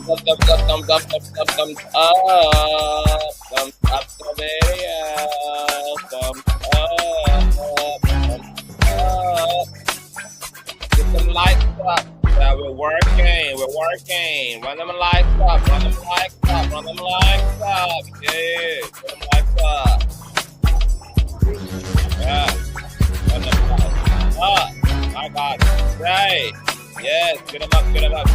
thumbs up the video, thumbs up. Get some likes up. Yeah, we're working. Run them likes up. Yeah, get them likes up. Yeah, run them likes up. My God, right. Yes, get them up. Run it up.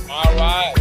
All right.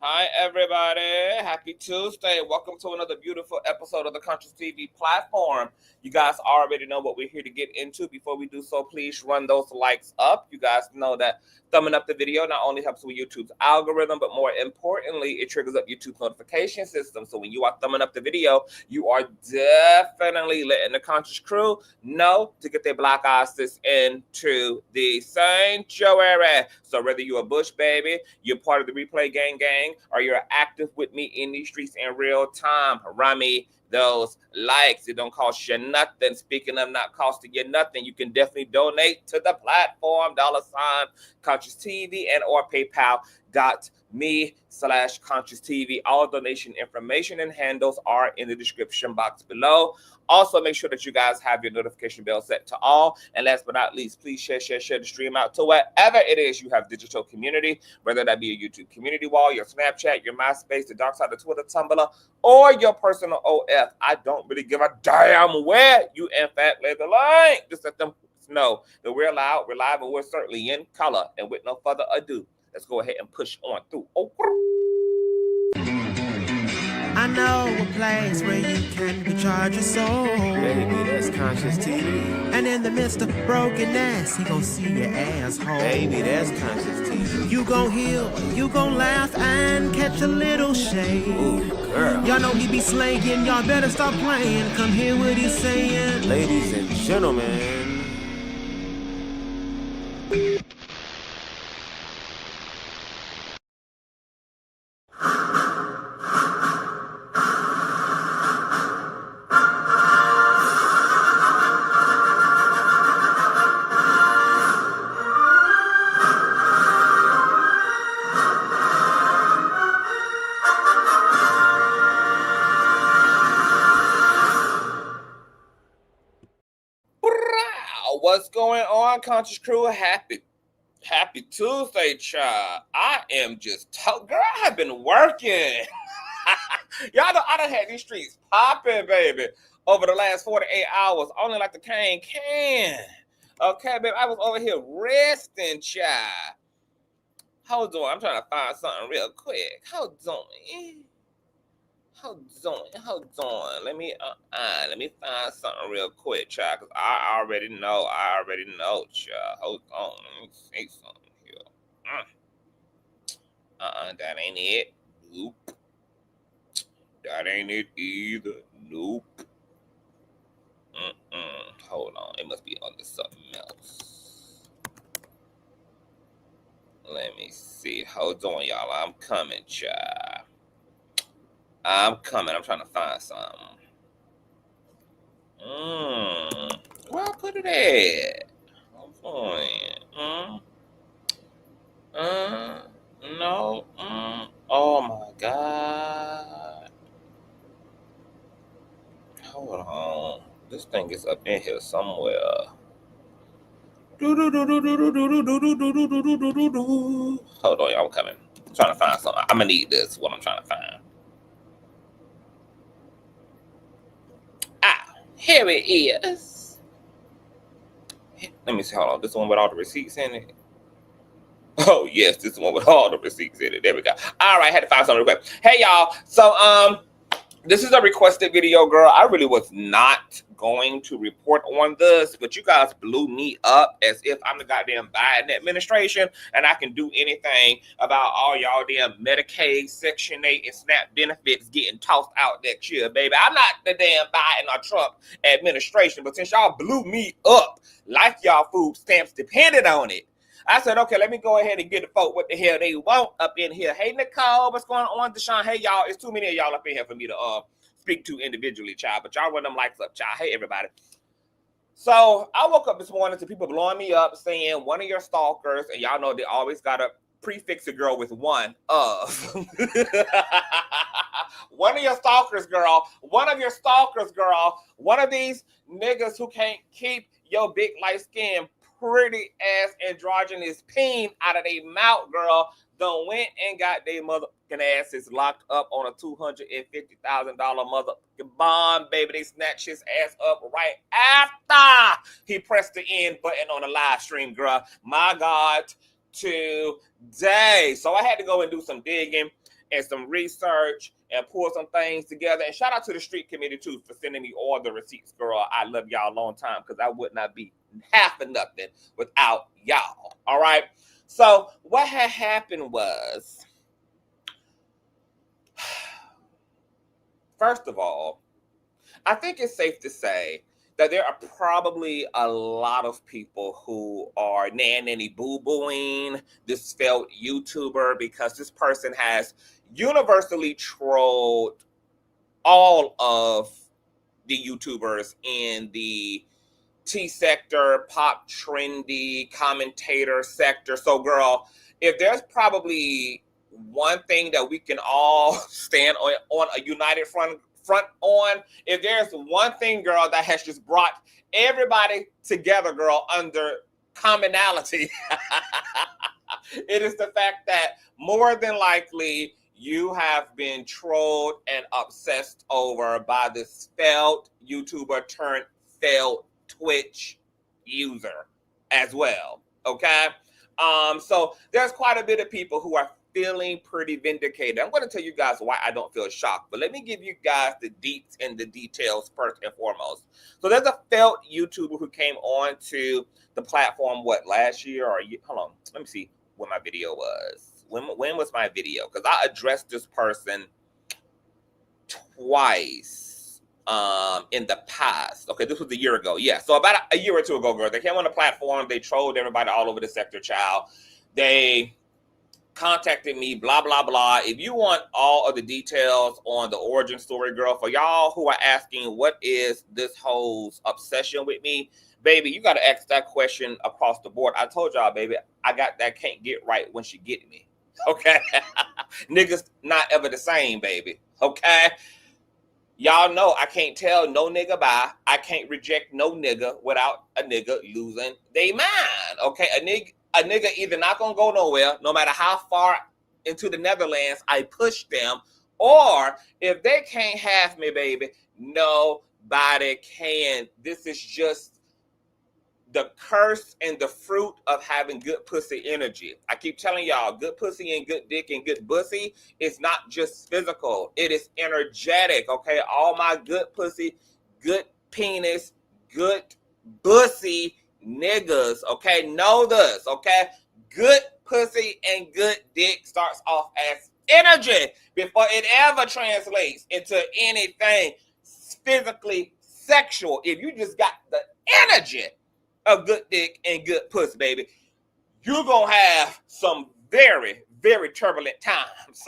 Hi, everybody. Happy Tuesday. Welcome to another beautiful episode of the Consciouztv platform. You guys already know what we're here to get into. Before we do so, please run those likes up. You guys know that thumbing up the video not only helps with YouTube's algorithm, but more importantly, it triggers up YouTube's notification system. So when you are thumbing up the video, you are definitely letting the Conscious crew know to get their black asses into the sanctuary. So whether you're a Bush baby, you're part of the Replay Gang, or you're active with me in these streets in real time, run me those likes. It don't cost you nothing. Speaking of not costing you nothing, you can definitely donate to the platform, $Consciouztv and or PayPal.me/Consciouztv. All donation information and handles are in the description box below. Also, make sure that you guys have your notification bell set to all. And last but not least, please share the stream out to wherever it is you have digital community, whether that be a YouTube community wall, your Snapchat, your MySpace, the dark side of Twitter, Tumblr, or your personal OF. I don't really give a damn where you, in fact, lay the link. Just let them know that we're loud, we're live, and we're certainly in color. And with no further ado, let's go ahead and push on through. I know a place where you can recharge your soul. Baby, that's Consciouztv. And in the midst of brokenness, he gon' see your asshole. Baby, that's Consciouztv. You gon' heal, you gon' laugh and catch a little shade. Ooh, girl. Y'all know he be slaying, y'all better stop playing. Come hear what he's saying. Ladies and gentlemen. What's going on, Conscious crew? Happy Tuesday, child. I am just girl, I have been working. Y'all know I done had these streets popping, baby, over the last 48 hours, only like the cane can. Okay, baby, I was over here resting, child. Hold on, I'm trying to find something real quick. Hold on. Let me find something real quick, child, because I already know, child. Hold on, let me see something here. That ain't it. Nope. That ain't it either. Nope. Hold on, it must be under something else. Let me see. Hold on, y'all. I'm coming, child. I'm coming. I'm trying to find something. Where I put it at? Hold on. No. Oh my God. Hold on. This thing is up in here somewhere. Hold on, y'all. I'm coming. I'm trying to find something. I'm gonna need this. What I'm trying to find. Here it is. Let me see. Hold on. This one with all the receipts in it. Oh, yes. This one with all the receipts in it. There we go. All right. Had to find something real quick. Hey, y'all. So, This is a requested video, girl. I really was not going to report on this, but you guys blew me up as if I'm the goddamn Biden administration and I can do anything about all y'all damn Medicaid, Section 8, and SNAP benefits getting tossed out next year, baby. I'm not the damn Biden or Trump administration, but since y'all blew me up like y'all food stamps depended on it, I said, okay, let me go ahead and get the folk what the hell they want up in here. Hey, Nicole, what's going on? Deshaun, hey, y'all. It's too many of y'all up in here for me to speak to individually, child. But y'all run them likes up, child. Hey, everybody. So I woke up this morning to people blowing me up saying one of your stalkers, and y'all know they always got to prefix a girl with one of. One of your stalkers, girl. One of your stalkers, girl. One of these niggas who can't keep your big light skin pretty ass androgynous peen out of their mouth, girl, done went and got their motherfucking asses locked up on a $250,000 motherfucking bond, baby. They snatched his ass up right after he pressed the end button on the live stream, girl. My God, today. So I had to go and do some digging and some research and pull some things together. And shout out to the street committee, too, for sending me all the receipts, girl. I love y'all a long time because I would not be half of nothing without y'all. All right. So what had happened was, first of all, I think it's safe to say that there are probably a lot of people who are nanny boo-booing this failed YouTuber because this person has universally trolled all of the YouTubers in the T sector, pop trendy commentator sector. So, girl, if there's probably one thing that we can all stand on a united front on, if there's one thing, girl, that has just brought everybody together, girl, under commonality, it is the fact that more than likely you have been trolled and obsessed over by this failed YouTuber turned failed Twitch user as well. Okay. So there's quite a bit of people who are feeling pretty vindicated. I'm going to tell you guys why I don't feel shocked, but let me give you guys the deets and the details first and foremost. So there's a failed YouTuber who came on to the platform, last year or hold on, let me see when my video was. When was my video? Because I addressed this person twice in the past. Okay, this was a year ago. Yeah, so about a year or two ago, girl, they came on the platform. They trolled everybody all over the sector, child. They contacted me, blah, blah, blah. If you want all of the details on the origin story, girl, for y'all who are asking what is this whole obsession with me, baby, you got to ask that question across the board. I told y'all, baby, I got that can't get right when she get me. Okay? Niggas not ever the same, baby. Okay? Y'all know I can't tell no nigga bye. I can't reject no nigga without a nigga losing they mind. Okay? A nigga either not gonna go nowhere, no matter how far into the Netherlands I push them, or if they can't have me, baby, nobody can. This is just the curse and the fruit of having good pussy energy. I keep telling y'all, good pussy and good dick and good bussy is not just physical. It is energetic, okay? All my good pussy, good penis, good bussy niggas, okay? Know this, okay? Good pussy and good dick starts off as energy before it ever translates into anything physically sexual. If you just got the energy of good dick and good pussy, baby, you're gonna have some very, very turbulent times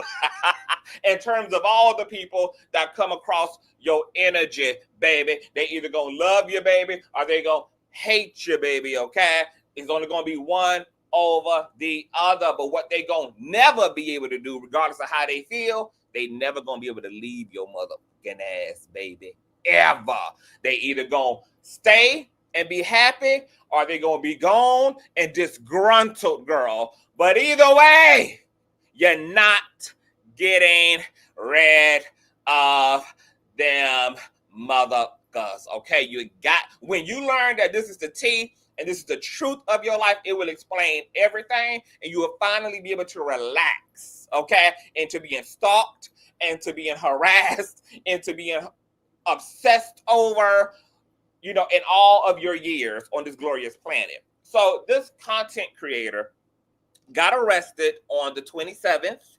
in terms of all the people that come across your energy, baby. They either gonna love you, baby, or they gonna hate you, baby, okay? It's only gonna be one over the other, but what they gonna never be able to do, regardless of how they feel, they never gonna be able to leave your motherfucking ass, baby, ever. They either gonna stay and be happy, or they gonna be gone and disgruntled, girl. But either way, you're not getting rid of them motherfuckers. Okay, you got, when you learn that this is the tea and this is the truth of your life. It will explain everything, and you will finally be able to relax, okay? And to being stalked, and to being harassed, and to being obsessed over, in all of your years on this glorious planet. So this content creator got arrested on the 27th.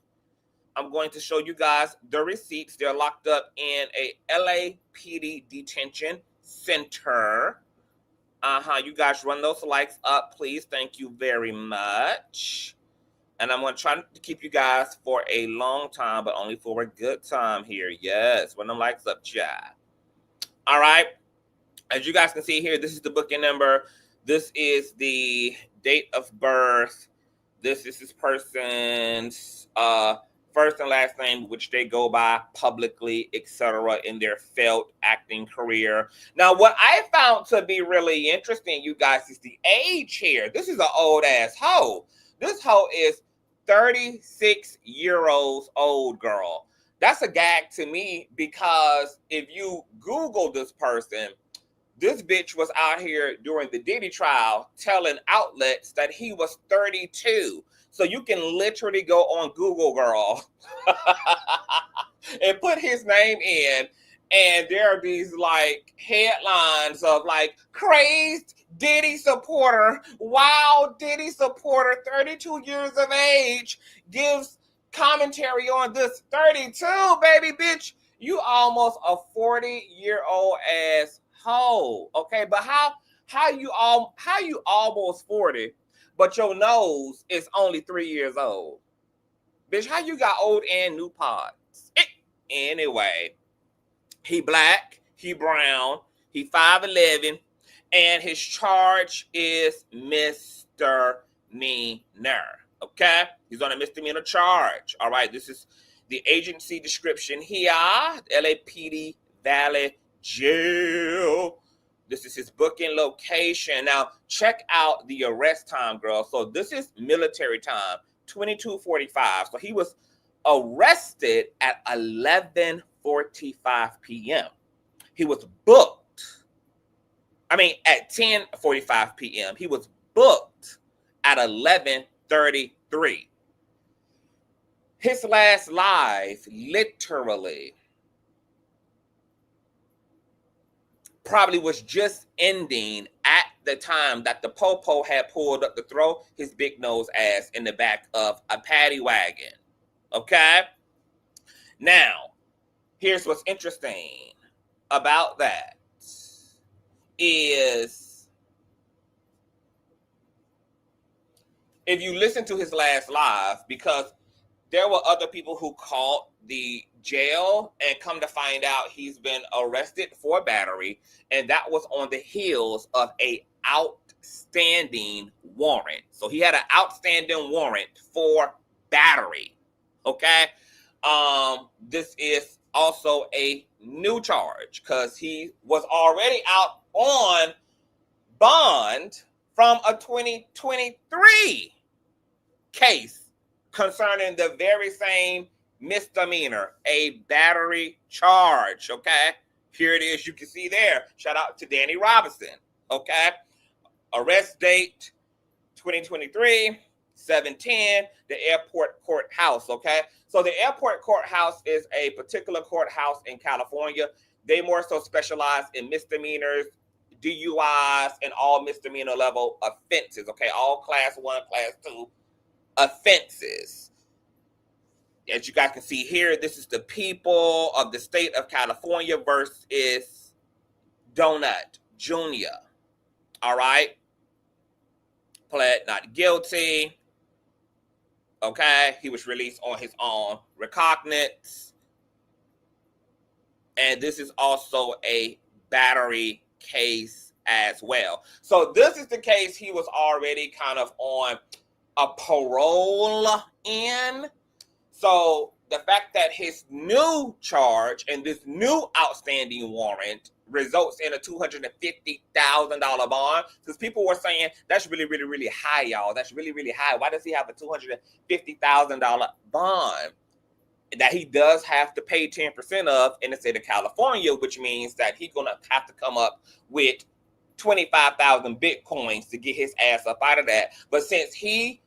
I'm going to show you guys the receipts. They're locked up in a LAPD detention center. You guys run those likes up, please. Thank you very much. And I'm going to try to keep you guys for a long time, but only for a good time here. Yes, run them likes up, chat. All right. As you guys can see here, this is the booking number. This is the date of birth. This is this person's first and last name, which they go by publicly, etc., in their failed acting career. Now, what I found to be really interesting, you guys, is the age here. This is an old ass hoe. This hoe is 36-year-old girl. That's a gag to me, because if you Google this person, this bitch was out here during the Diddy trial telling outlets that he was 32. So you can literally go on Google, girl, and put his name in, and there are these like headlines of like crazed Diddy supporter, wild Diddy supporter, 32 years of age, gives commentary on this. 32, baby bitch. You almost a 40-year-old ass hoe. Okay, but how you almost 40, but your nose is only 3 years old? Bitch, how you got old and new pods? Anyway, he black, he brown, he 5'11", and his charge is misdemeanor. Okay, he's on a misdemeanor charge. All right, this is the agency description here. LAPD Valley Jail. This is his booking location. Now, check out the arrest time, girl. So this is military time, 22:45. So he was arrested at 11:45 p.m. He was booked. At 10:45 p.m. He was booked at 11:33. His last live, literally, probably was just ending at the time that the popo had pulled up to throw his big nose ass in the back of a paddy wagon. Okay? Now, here's what's interesting about that is if you listen to his last live, because there were other people who called the jail, and come to find out he's been arrested for battery, and that was on the heels of a outstanding warrant. So he had an outstanding warrant for battery. Okay? This is also a new charge because he was already out on bond from a 2023 case concerning the very same misdemeanor, a battery charge. Okay, here it is. You can see there. Shout out to Danny Robinson. Okay, arrest date 2023 7/10, the airport courthouse. Okay, so the airport courthouse is a particular courthouse in California. They more so specialize in misdemeanors, DUIs, and all misdemeanor level offenses. Okay, all class 1, class 2 offenses. As you guys can see here, this is the people of the state of California versus Donut Jr. All right. Pled not guilty. Okay. He was released on his own recognizance. And this is also a battery case as well. So this is the case he was already kind of on a parole in. So the fact that his new charge and this new outstanding warrant results in a $250,000 bond, because people were saying that's really, really, really high, y'all. That's really, really high. Why does he have a $250,000 bond that he does have to pay 10% of in the state of California, which means that he's going to have to come up with 25,000 Bitcoins to get his ass up out of that. But since he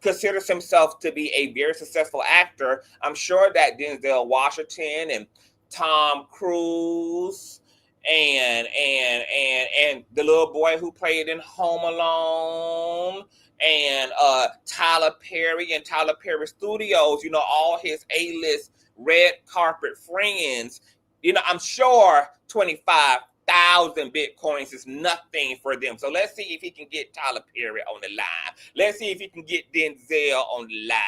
considers himself to be a very successful actor, I'm sure that Denzel Washington and Tom Cruise and the little boy who played in Home Alone and Tyler Perry and Tyler Perry Studios, you know, all his A-list red carpet friends, you know, I'm sure 25,000 Bitcoins is nothing for them. So let's see if he can get Tyler Perry on the line. Let's see if he can get Denzel on the line.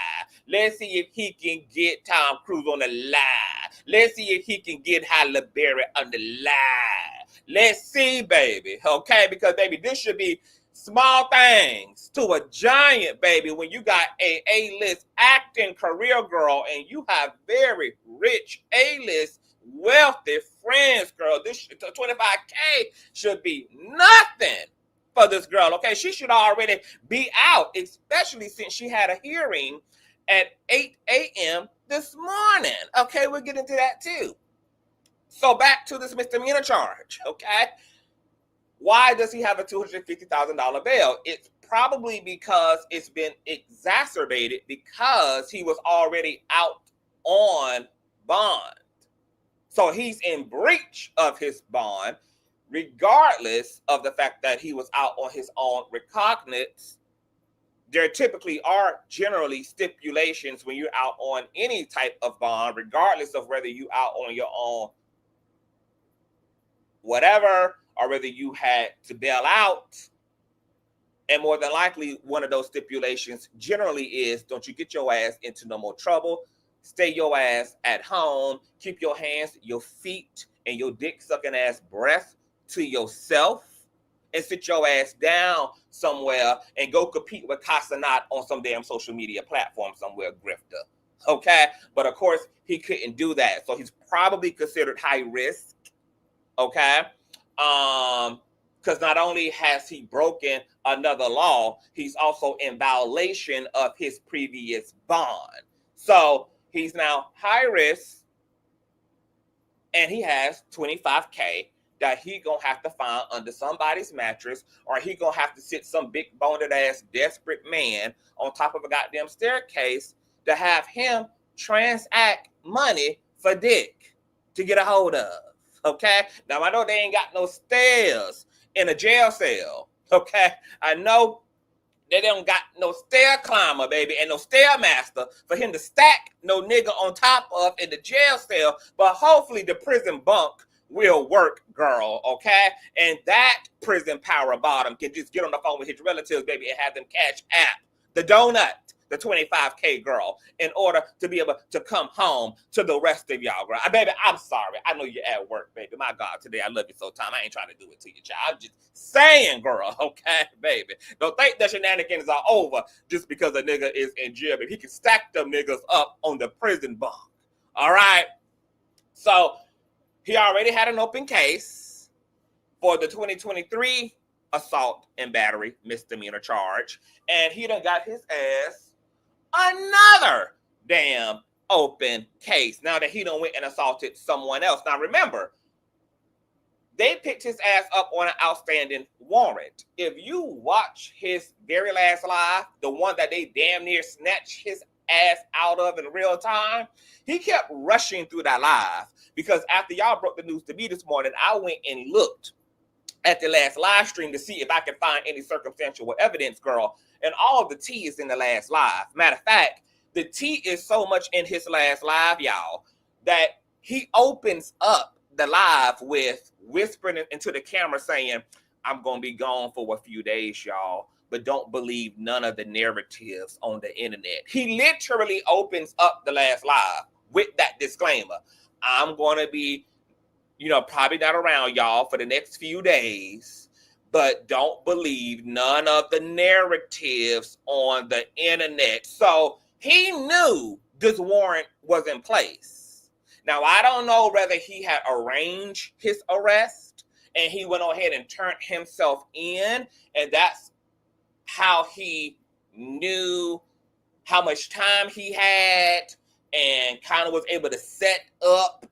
Let's see if he can get Tom Cruise on the line. Let's see if he can get Halle Berry on the line. Let's see, baby. Okay, because, baby, this should be small things to a giant, baby, when you got a A-list acting career, girl, and you have very rich A-list wealthy friends, girl. This 25K should be nothing for this girl. Okay, she should already be out, especially since she had a hearing at 8 a.m. this morning. Okay, we'll get into that too. So back to this misdemeanor charge. Okay, why does he have a $250,000 bail? It's probably because it's been exacerbated because he was already out on bond. So he's in breach of his bond, regardless of the fact that he was out on his own recognizance. There typically are generally stipulations when you're out on any type of bond, regardless of whether you out on your own whatever, or whether you had to bail out. And more than likely, one of those stipulations generally is, don't you get your ass into no more trouble. Stay your ass at home. Keep your hands, your feet, and your dick-sucking ass breath to yourself. And sit your ass down somewhere and go compete with Casanat on some damn social media platform somewhere, grifter. Okay? But of course, he couldn't do that. So he's probably considered high risk. Okay? Because not only has he broken another law, he's also in violation of his previous bond. So he's now high risk, and he has 25K that he gonna have to find under somebody's mattress, or he gonna have to sit some big boned ass desperate man on top of a goddamn staircase to have him transact money for dick to get a hold of. Okay, now I know they ain't got no stairs in a jail cell. Okay, I know they don't got no stair climber, baby, and no stairmaster for him to stack no nigga on top of in the jail cell. But hopefully the prison bunk will work, girl, okay? And that prison power bottom can just get on the phone with his relatives, baby, and have them cash app the donut, the 25K girl, in order to be able to come home to the rest of y'all, girl. Baby, I'm sorry. I know you're at work, baby. My God, today I love you so time. I ain't trying to do it to you, child. I'm just saying, girl, okay, baby. Don't think the shenanigans are over just because a nigga is in jail, baby. He can stack them niggas up on the prison bunk, all right? So he already had an open case for the 2023 assault and battery misdemeanor charge, and he done got his ass another damn open case now that he done went and assaulted someone else. Now remember, they picked his ass up on an outstanding warrant. If you watch his very last live, the one that they damn near snatched his ass out of in real time, he kept rushing through that live because after y'all broke the news to me this morning, I went and looked at the last live stream to see if I could find any circumstantial evidence, girl. And all of the tea is in the last live. Matter of fact, the tea is so much in his last live, y'all, that he opens up the live with whispering into the camera saying, I'm going to be gone for a few days, y'all, but don't believe none of the narratives on the internet. He literally opens up the last live with that disclaimer. I'm going to be, probably not around y'all for the next few days, but don't believe none of the narratives on the internet. So he knew this warrant was in place. Now, I don't know whether he had arranged his arrest and he went ahead and turned himself in, and that's how he knew how much time he had and kind of was able to set up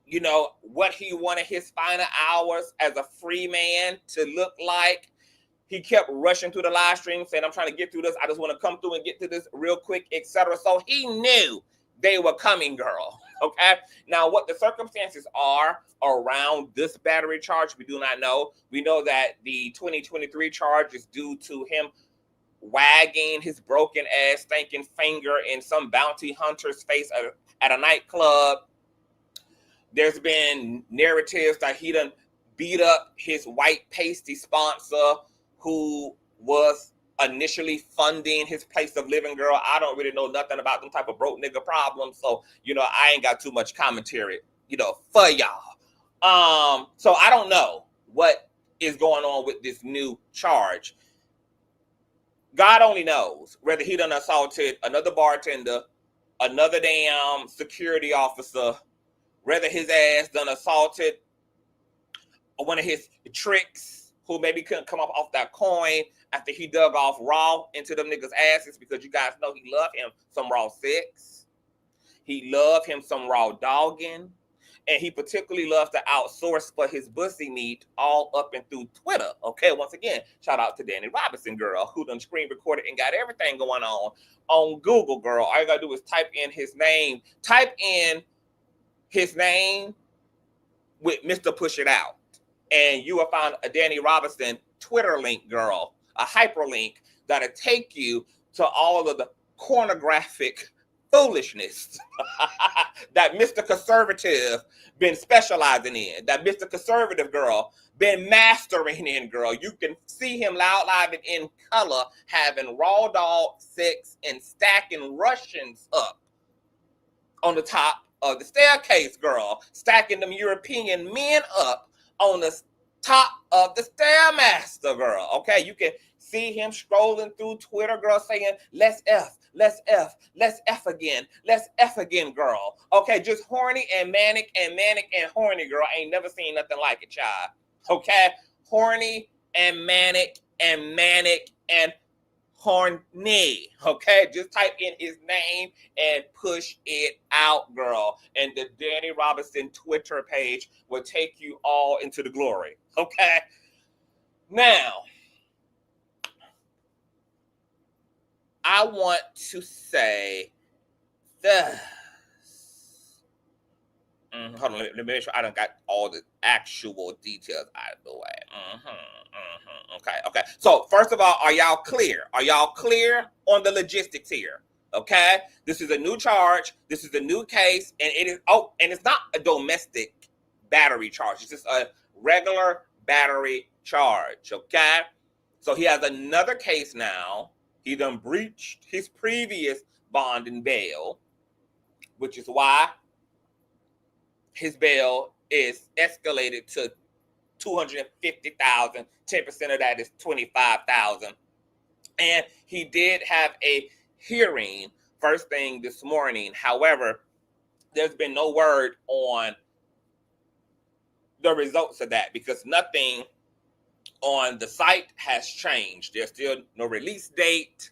you know, what he wanted his final hours as a free man to look like. He kept rushing through the live stream saying, I'm trying to get through this. I just want to come through and get to this real quick, etc. So he knew they were coming, girl. Okay. Now, what the circumstances are around this battery charge, we do not know. We know that the 2023 charge is due to him wagging his broken ass stinking finger in some bounty hunter's face at a nightclub. There's been narratives that he done beat up his white pasty sponsor who was initially funding his place of living, girl. I don't really know nothing about them type of broke nigga problems. So, you know, I ain't got too much commentary, you know, for y'all. So I don't know what is going on with this new charge. God only knows whether he done assaulted another bartender, another damn security officer, whether his ass done assaulted one of his tricks who maybe couldn't come up off that coin after he dug off raw into them niggas' asses, because you guys know he loved him some raw sex. He loved him some raw dogging. And he particularly loves to outsource for his bussy meat all up and through Twitter. Okay, once again, shout out to Danny Robinson, girl, who done screen recorded and got everything going on Google, girl. All you gotta do is type in his name with Mr. Push It Out, and you will find a Danny Robinson Twitter link, girl, a hyperlink that'll take you to all of the pornographic foolishness that Mr. Conservative been specializing in, that Mr. Conservative, girl, been mastering in, girl. You can see him live and in color having raw dog sex and stacking Russians up on the top of the staircase, girl, stacking them European men up on the top of the Stairmaster, girl. Okay, you can see him scrolling through Twitter, girl, saying, let's F again, girl. Okay, just horny and manic and horny, girl. I ain't never seen nothing like it, child. Okay, horny and manic and horny. Okay, just type in his name and push it out, girl. And the Danny Robinson Twitter page will take you all into the glory. Okay, now I want to say this. Hold on, let me make sure I done got all the actual details out of the way. Okay. So first of all, are y'all clear? Are y'all clear on the logistics here? Okay. This is a new charge. This is a new case, and it's not a domestic battery charge. It's just a regular battery charge. Okay. So he has another case now. He done breached his previous bond and bail, which is why his bail is escalated to $250,000. 10% of that is $25,000. And he did have a hearing first thing this morning. However, there's been no word on the results of that because nothing on the site has changed. There's still no release date.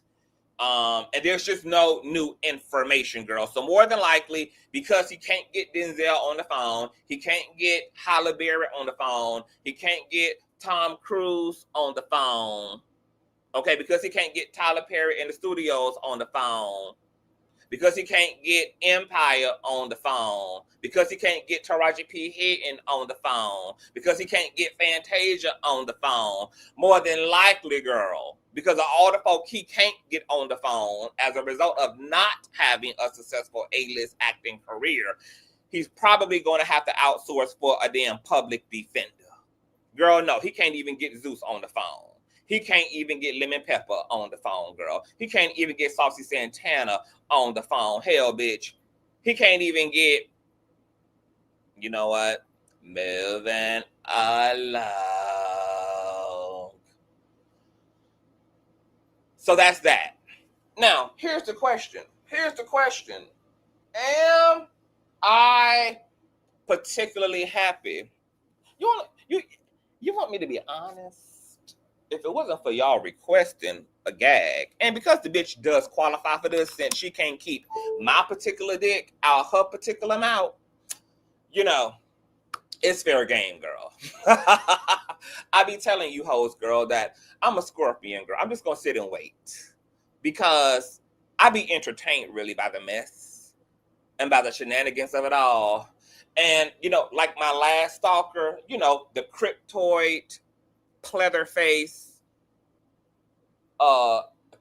And there's just no new information, girl. So more than likely, because he can't get Denzel on the phone, he can't get Halle Berry on the phone, he can't get Tom Cruise on the phone, okay, because he can't get Tyler Perry in the studios on the phone, because he can't get Empire on the phone, because he can't get Taraji P. Henson on the phone, because he can't get Fantasia on the phone, more than likely, girl, because of all the folk he can't get on the phone as a result of not having a successful A-list acting career, he's probably going to have to outsource for a damn public defender. Girl, no, he can't even get Zeus on the phone. He can't even get Lemon Pepper on the phone, girl. He can't even get Saucy Santana on the phone. Hell, bitch. He can't even get, you know what? Moving along. So that's that. Now, here's the question. Am I particularly happy? You want me to be honest? If it wasn't for y'all requesting a gag, and because the bitch does qualify for this, since she can't keep my particular dick out her particular mouth, you know, It's fair game, girl. I be telling you hoes, girl, that I'm a Scorpion, girl. I'm just going to sit and wait. Because I be entertained, really, by the mess and by the shenanigans of it all. And, you know, like my last stalker, you know, the cryptoid, pleather face,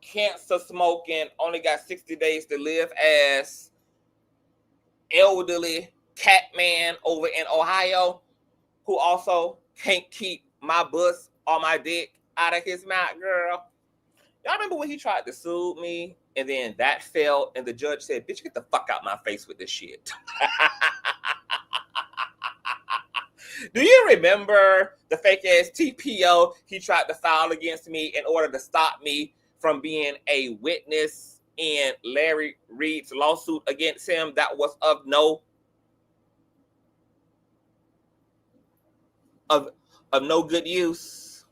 cancer smoking, only got 60 days to live ass, elderly cat man over in Ohio, who also can't keep my bus or my dick out of his mouth, girl. Y'all remember when he tried to sue me and then that failed and the judge said, bitch, get the fuck out my face with this shit. Do you remember the fake ass TPO he tried to file against me in order to stop me from being a witness in Larry Reid's lawsuit against him that was of no good use?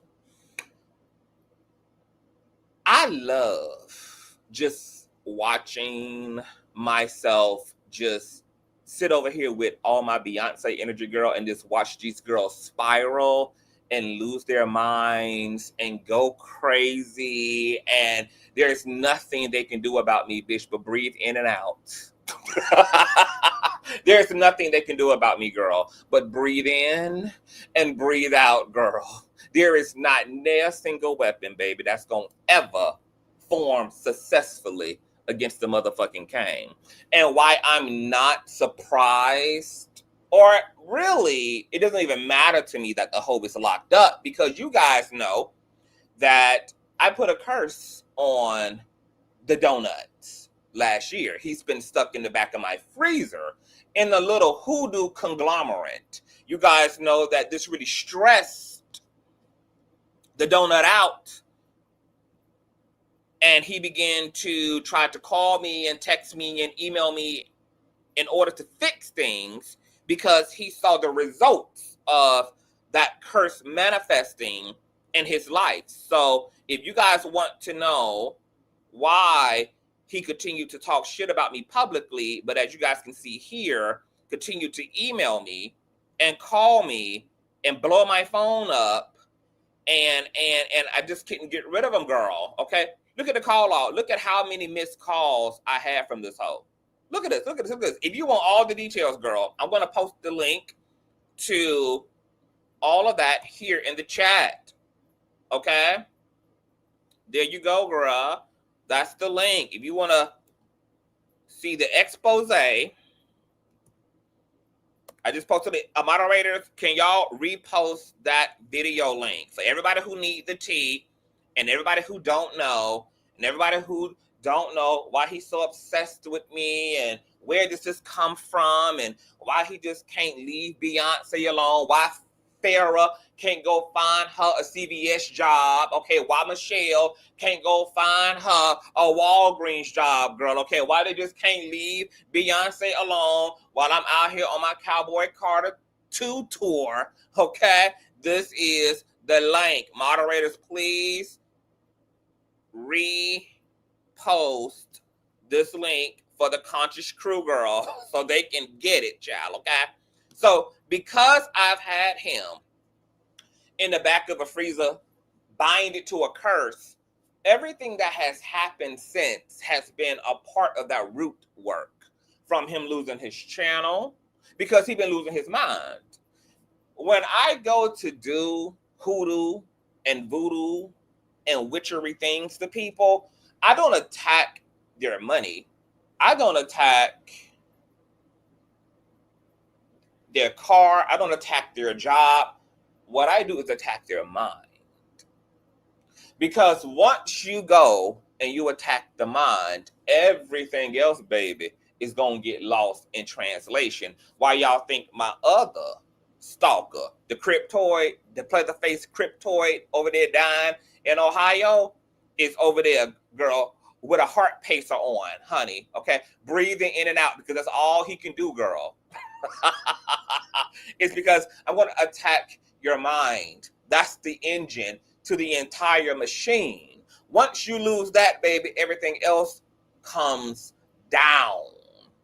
I love just watching myself just sit over here with all my Beyonce energy, girl, and just watch these girls spiral and lose their minds and go crazy. And there's nothing they can do about me, bitch, but breathe in and out. There's nothing they can do about me, girl, but breathe in and breathe out, girl. There is not a single weapon, baby, that's going to ever form successfully against the motherfucking Kane. And why I'm not surprised, or really, it doesn't even matter to me that the hoe is locked up, because you guys know that I put a curse on the donuts last year. He's been stuck in the back of my freezer in a little hoodoo conglomerate. You guys know that this really stressed the donut out. And he began to try to call me and text me and email me in order to fix things, because he saw the results of that curse manifesting in his life. So if you guys want to know why he continued to talk shit about me publicly, but as you guys can see here, continue to email me and call me and blow my phone up, and I just couldn't get rid of him, girl. Okay, look at the call log. Look at how many missed calls I had from this hoe. Look at this. Look at this. Look at this. If you want all the details, girl, I'm going to post the link to all of that here in the chat. Okay, there you go, girl. That's the link. If you want to see the expose, I just posted it. Moderators, can y'all repost that video link for everybody who need the tea, and everybody who don't know, and everybody who don't know why he's so obsessed with me, and where does this come from, and why he just can't leave Beyonce alone, why Farrah can't go find her a CVS job, okay, why Michelle can't go find her a Walgreens job, girl, okay, why they just can't leave Beyonce alone while I'm out here on my Cowboy Carter 2 tour, okay? This is the link. Moderators, please repost this link for the Conscious Crew, girl, so they can get it, child, okay? So because I've had him in the back of a freezer, bind it to a curse, everything that has happened since has been a part of that root work, from him losing his channel, because he's been losing his mind. When I go to do hoodoo and voodoo and witchery things to people, I don't attack their money. I don't attack their car. I don't attack their job. What I do is attack their mind. Because once you go and you attack the mind, everything else, baby, is going to get lost in translation. Why y'all think my other stalker, the cryptoid, the pleather-faced cryptoid over there dying in Ohio, is over there, girl, with a heart pacer on, honey, okay? Breathing in and out, because that's all he can do, girl. It's because I'm going to attack your mind. That's the engine to the entire machine. Once you lose that, baby, everything else comes down.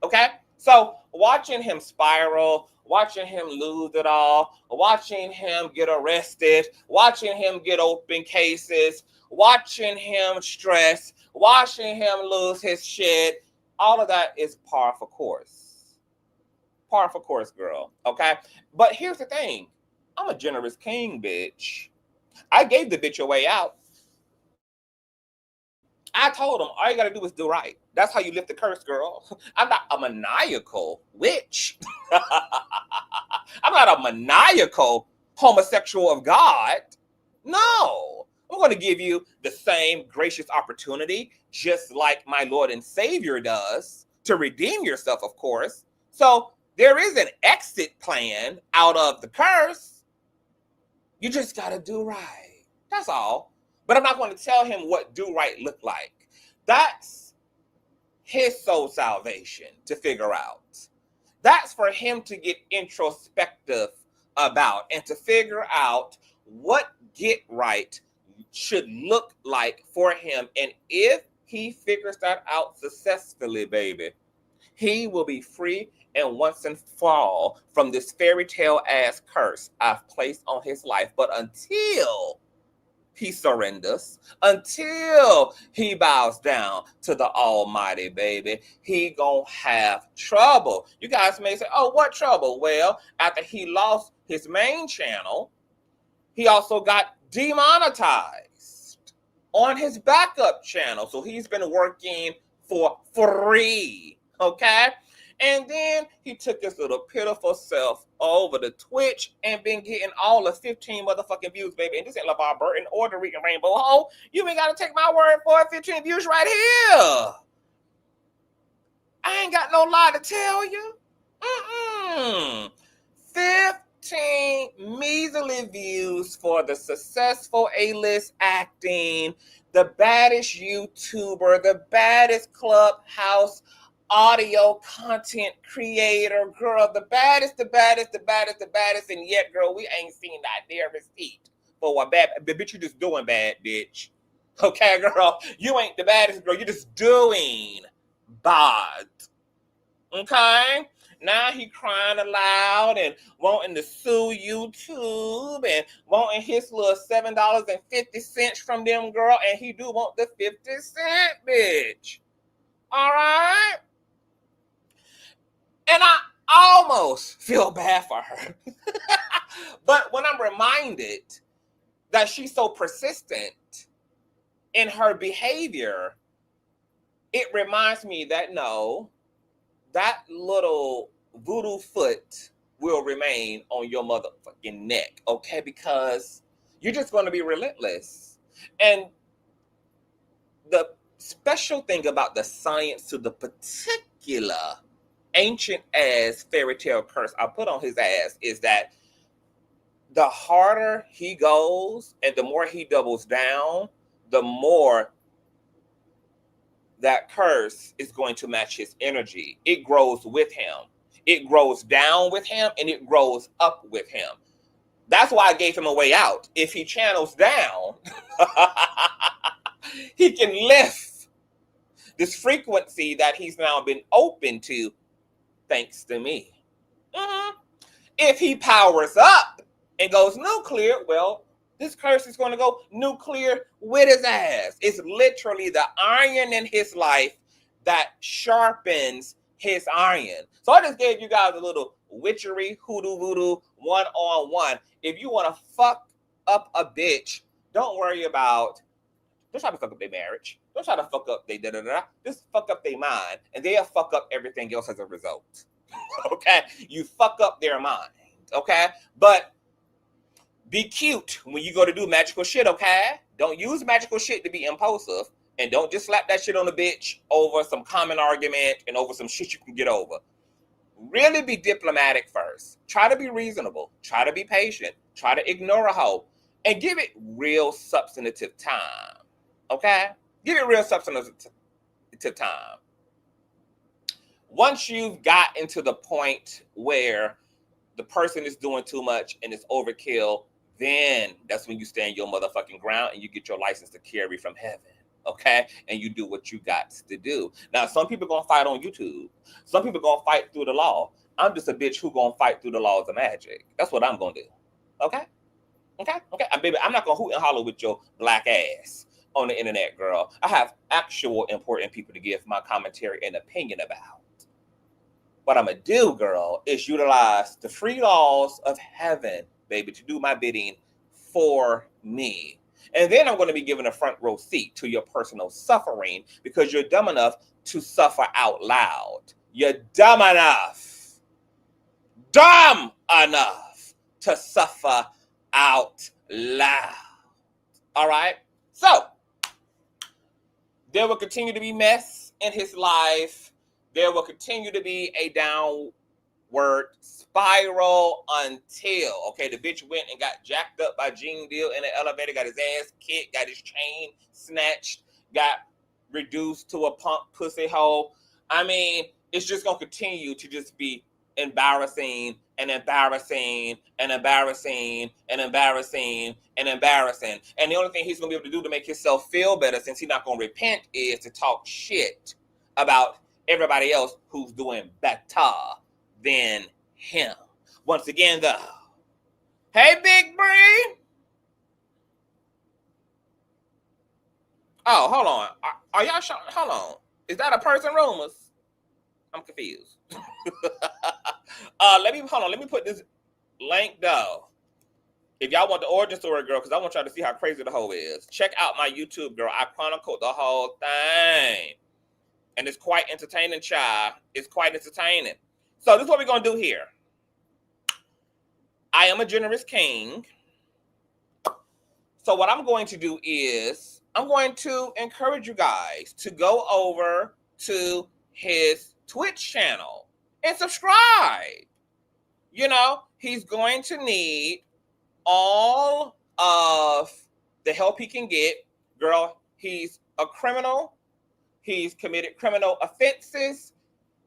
Okay? So watching him spiral, watching him lose it all, watching him get arrested, watching him get open cases, watching him stress, watching him lose his shit. All of that is par for course. Par for course, girl. Okay? But here's the thing. I'm a generous king, bitch. I gave the bitch a way out. I told him all you gotta do is do right. That's how you lift the curse, girl. I'm not a maniacal witch. I'm not a maniacal homosexual of God. No. I'm going to give you the same gracious opportunity, just like my Lord and Savior does, to redeem yourself, of course. So there is an exit plan out of the curse. You just got to do right. That's all. But I'm not going to tell him what do right look like. That's his soul salvation to figure out. That's for him to get introspective about and to figure out what get right should look like for him. And if he figures that out successfully, baby, he will be free and once and for all from this fairy tale ass curse I've placed on his life. But until he surrenders, until he bows down to the Almighty, baby, he gonna have trouble. You guys may say, oh, what trouble? Well, after he lost his main channel, he also got demonetized on his backup channel. So he's been working for free, okay? And then he took his little pitiful self over to Twitch and been getting all the 15 motherfucking views, baby. And this ain't LeVar Burton or the Rican Rainbow Ho. You ain't got to take my word for it. 15 views right here. I ain't got no lie to tell you. 15 measly views for the successful A-list acting, the baddest YouTuber, the baddest Clubhouse audio content creator, girl, the baddest, and yet, girl, we ain't seen that there receipt for a bad, bitch, you just doing bad, bitch. Okay, girl, you ain't the baddest, girl, you just doing bad. Okay? Now he crying aloud and wanting to sue YouTube and wanting his little $7.50 from them, girl, and he do want the 50-cent, bitch. All right? And I almost feel bad for her. But when I'm reminded that she's so persistent in her behavior, it reminds me that no, that little voodoo foot will remain on your motherfucking neck, okay? Because you're just going to be relentless. And the special thing about the science to the particular ancient ass fairy tale curse I put on his ass is that the harder he goes and the more he doubles down, the more that curse is going to match his energy. It grows with him. It grows down with him and it grows up with him. That's why I gave him a way out. If he channels down, he can lift this frequency that he's now been open to thanks to me. If he powers up and goes nuclear, well, this curse is going to go nuclear with his ass. It's literally the iron in his life that sharpens his iron. So I just gave you guys a little witchery, hoodoo, voodoo, one-on-one. If you want to fuck up a bitch, don't worry about, don't try to fuck up their marriage. Don't try to fuck up their da-da-da. Just fuck up their mind, and they'll fuck up everything else as a result. Okay? You fuck up their mind. Okay? But be cute when you go to do magical shit, okay? Don't use magical shit to be impulsive, and don't just slap that shit on the bitch over some common argument and over some shit you can get over. Really be diplomatic first. Try to be reasonable. Try to be patient. Try to ignore a hoe. And give it real substantive time. Okay? Give it real substantive time. Once you've gotten to the point where the person is doing too much and it's overkill, then that's when you stand your motherfucking ground and you get your license to carry from heaven. Okay? And you do what you got to do. Now, some people are going to fight on YouTube. Some people are going to fight through the law. I'm just a bitch who gonna fight through the laws of magic. That's what I'm gonna do. Okay? Baby, I'm not gonna hoot and holler with your black ass on the internet, girl. I have actual important people to give my commentary and opinion about. What I'm gonna do, girl, is utilize the free laws of heaven, baby, to do my bidding for me. And then I'm gonna be given a front row seat to your personal suffering because you're dumb enough to suffer out loud. You're dumb enough to suffer out loud. All right? So, there will continue to be mess in his life. There will continue to be a downward spiral until, okay, the bitch went and got jacked up by Gene Deal in the elevator, got his ass kicked, got his chain snatched, got reduced to a punk pussy hole. I mean, it's just going to continue to just be embarrassing and embarrassing and embarrassing and embarrassing and embarrassing. And the only thing he's going to be able to do to make himself feel better, since he's not going to repent, is to talk shit about everybody else who's doing better than him. Once again, though, hey, Big Bree. Oh, hold on. Are y'all sure? Hold on. Is that a person, rumors? I'm confused. Let me put this link down. If y'all want the origin story, girl, because I want y'all to see how crazy the hoe is. Check out my YouTube, girl. I chronicled the whole thing. And it's quite entertaining, child. It's quite entertaining. So this is what we're going to do here. I am a generous king. So what I'm going to do is I'm going to encourage you guys to go over to his Twitch channel and subscribe. You know, he's going to need all of the help he can get. Girl, he's a criminal. He's committed criminal offenses.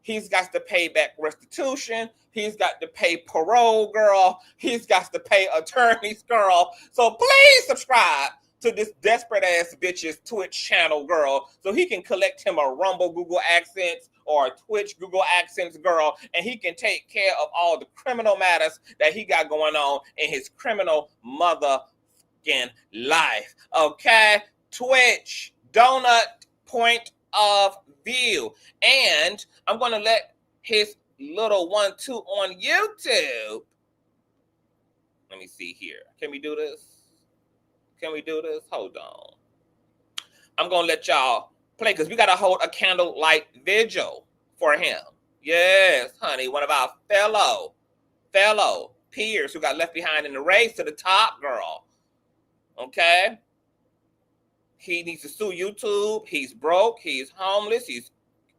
He's got to pay back restitution. He's got to pay parole, girl. He's got to pay attorneys, girl. So please subscribe to this desperate ass bitch's Twitch channel, girl, so he can collect him a Rumble Google AdSense or a Twitch Google AdSense, girl, and he can take care of all the criminal matters that he got going on in his criminal motherfucking life. Okay? Twitch, donut point of view. And I'm going to let his little 1-2 on YouTube. Let me see here. Can we do this? Hold on. I'm going to let y'all play because we got to hold a candlelight vigil for him. Yes, honey. One of our fellow peers who got left behind in the race to the top, girl. Okay? He needs to sue YouTube. He's broke. He's homeless. He's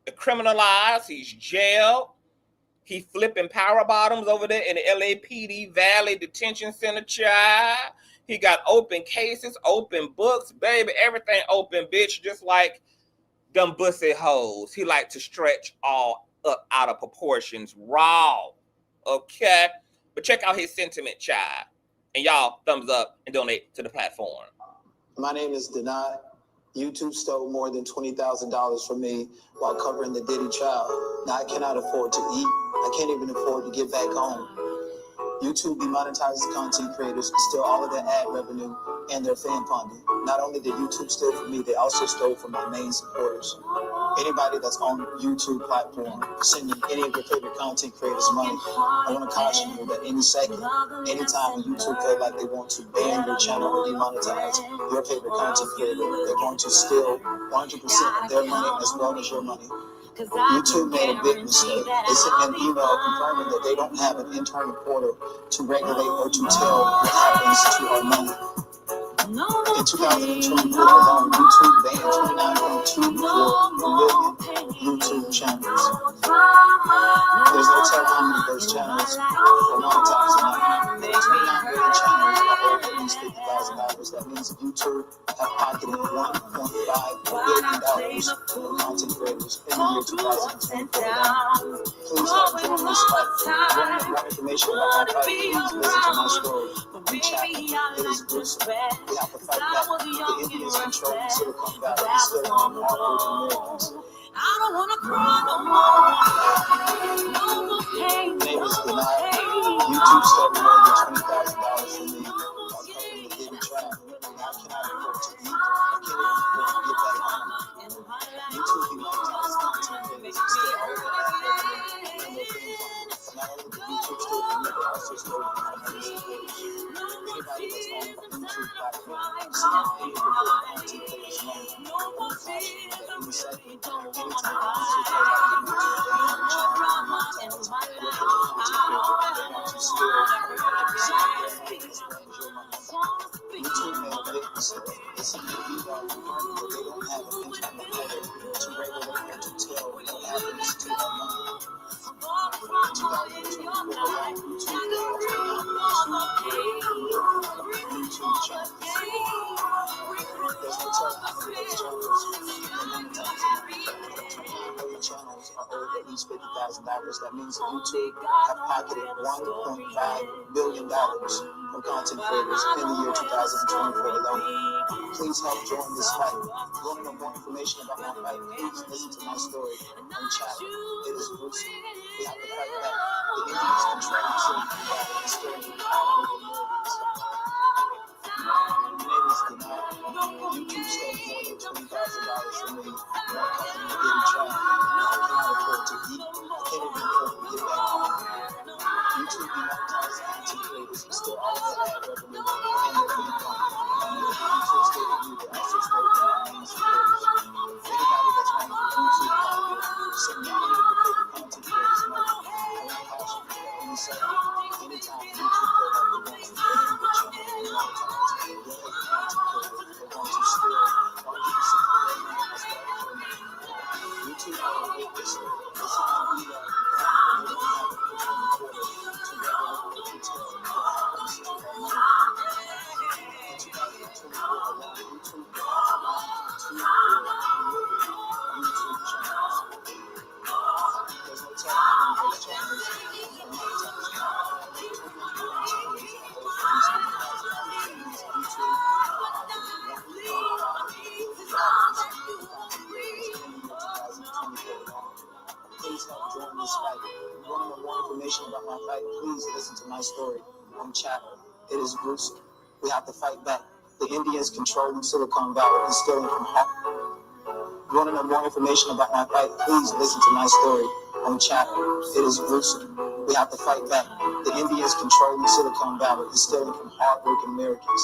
criminalized. He's jailed. He flipping power bottoms over there in the LAPD Valley Detention Center, child. He got open cases, open books, baby, everything open, bitch, just like them bussy hoes. He like to stretch all up out of proportions raw, okay? But check out his sentiment, child. And y'all, thumbs up and donate to the platform. My name is Denai. YouTube stole more than $20,000 from me while covering the Diddy trial. Now I cannot afford to eat. I can't even afford to get back home. YouTube demonetizes content creators, steal all of their ad revenue and their fan funding. Not only did YouTube steal from me, they also stole from my main supporters. Anybody that's on YouTube platform sending any of your favorite content creators money, I want to caution you that any second, anytime when YouTube feel like they want to ban your channel or demonetize your favorite content creator, they're going to steal 100% of their money as well as your money. YouTube made a big mistake. They sent an email confirming that they don't have an internal portal to regulate or to tell what happens to our money. In 2024 alone, YouTube banned 29.24 million YouTube channels. There's no telling how many of those channels are monetized or not. 29 million channels are over at least $50,000. That means YouTube have pocketed $1.5 billion from content creators in the year 2024. Please help join this fight. If you want more information about my fight, please listen to my story. Reach out. It is gruesome. We have to fight back. The Indians controlling Silicon Valley is still on all Americans. I don't wanna cry no more. No more pain. also stole from American supporters. Anybody that's on a YouTube platform, seeing any recorded content creators known in any fashion, that any segment, anytime YouTube goes out of the channel, they want to steal YouTube may have made mistakes. It's something that we are learning, but they don't have an internal recorder to regulate and to tell what happens to our money. In 2024, alone, YouTube channels. There's no telling how many of those channels are monetized. 29 million channels are owed at least $50,000. That means that YouTube have pocketed $1.5 billion from content creators in the year 2024 alone. Please help join this fight. If you want to know more information about my fight, please listen to my story on chat. It is gruesome. We have to fight back. The Indians control Silicon Valley and still do power with Americans. My name is Denial. YouTube stole more than $20,000 from me while covering the daily child. I cannot afford to eat. I can't even afford to get back home. YouTube demonetizes content creators and still all of their ad revenue and their income. YouTube stole you, they also stole from our main supporters. Anybody that's on the YouTube platform, send me any of the favorite content creators know any passion for any segment. Anytime YouTube goes out, they want to get the channel demonetized. Your favorite content creator, they want to steal all the secret revenue that's back from me. YouTube never did this. This is how we are. They don't have an internal recorder to regulate and to tell what happens to our money. In 2024 alone, YouTube has 2 million YouTube channels. There's no telling how many of those channels are monetized. 29 million channels are owed at least $50,000. That means YouTube pocketed Please help join this fight. If you want to know more information about my fight, please listen to my story on chat. It is gruesome. We have to fight back. The Indians controlling Silicon Valley and stealing from Hong. If you want to know more information about my fight, please listen to my story on chat. It is gruesome. We have to fight back. The Indians controlling Silicon Valley and stealing from hardworking Americans.